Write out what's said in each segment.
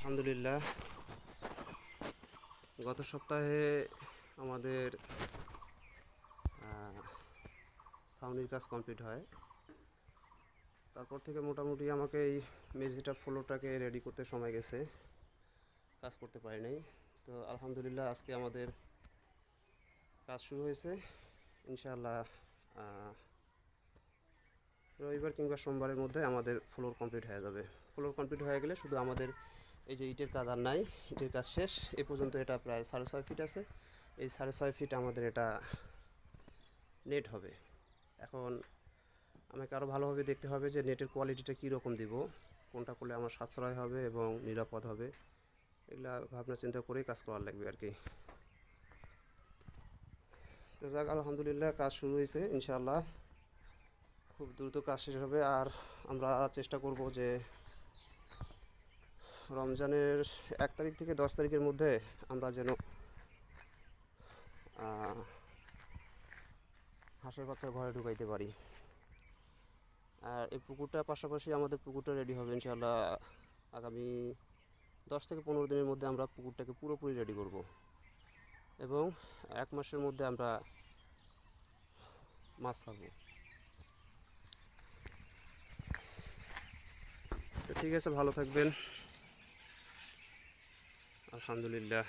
আলহামদুলিল্লাহ, গত সপ্তাহে আমাদের ছাউনির কাজ কমপ্লিট হয়। তারপর থেকে মোটামুটি আমাকে এই মেঝেটা ফ্লোরটাকে রেডি করতে সময় গেছে, কাজ করতে পারি নাই। তো আলহামদুলিল্লাহ আজকে আমাদের কাজ শুরু হয়েছে। ইনশাআল্লাহ রবিবার কিংবা সোমবারের মধ্যে আমাদের ফ্লোর কমপ্লিট হয়ে যাবে। ফ্লোর কমপ্লিট হয়ে গেলে শুধু আমাদের এই যে ইটের কাজ আর নাই, ইটের কাজ শেষ। এ পর্যন্ত এটা প্রায় 6.5 ফিট আছে। এই 6.5 ফিট আমাদের এটা নেট হবে। এখন আমাকে আরও ভালোভাবে দেখতে হবে যে নেটের কোয়ালিটিটা কীরকম দিব, কোনটা করলে আমার সাশ্রয় হবে এবং নিরাপদ হবে। এগুলা ভাবনা চিন্তা করেই কাজ করার লাগবে আর কি। তো যাক, আলহামদুলিল্লাহ কাজ শুরু হয়েছে। ইনশাআল্লাহ খুব দ্রুত কাজ শেষ হবে। আর আমরা চেষ্টা করব যে রমজানের 1 তারিখ থেকে 10 তারিখের মধ্যে আমরা যেন হাঁসের বাচ্চা ঘরে ঢুকাইতে পারি। আর এই পুকুরটা পাশাপাশি আমাদের পুকুরটা রেডি হবে ইনশাআল্লাহ আগামী 10 থেকে 15 দিনের মধ্যে। আমরা পুকুরটাকে পুরোপুরি রেডি করব এবং 1 মাসের মধ্যে আমরা মাছ ছাড়বো। তো ঠিক আছে, ভালো থাকবেন। আলহামদুলিল্লাহ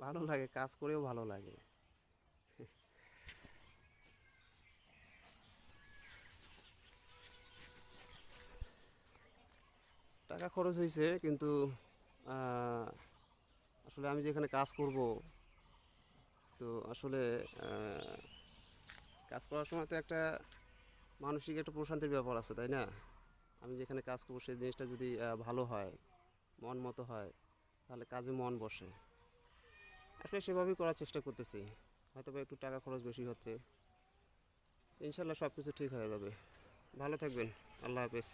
ভালো লাগে, কাজ করেও ভালো লাগে। টাকা খরচ হয়েছে, কিন্তু আসলে আমি যেখানে কাজ করব, তো আসলে কাজ করার সময় তো একটা মানসিক একটা প্রশান্তির ব্যাপার আছে, তাই না? আমি যেখানে কাজ করবো সেই জিনিসটা যদি ভালো হয়, মন মতো হয়, তাহলে কাজে মন বসে। আসলে সেভাবেই করার চেষ্টা করতেছি। হয়তো বা একটু টাকা খরচ বেশি হচ্ছে, ইনশাল্লাহ সব কিছু ঠিক হয়ে যাবে। ভালো থাকবেন। আল্লাহ হাফেজ।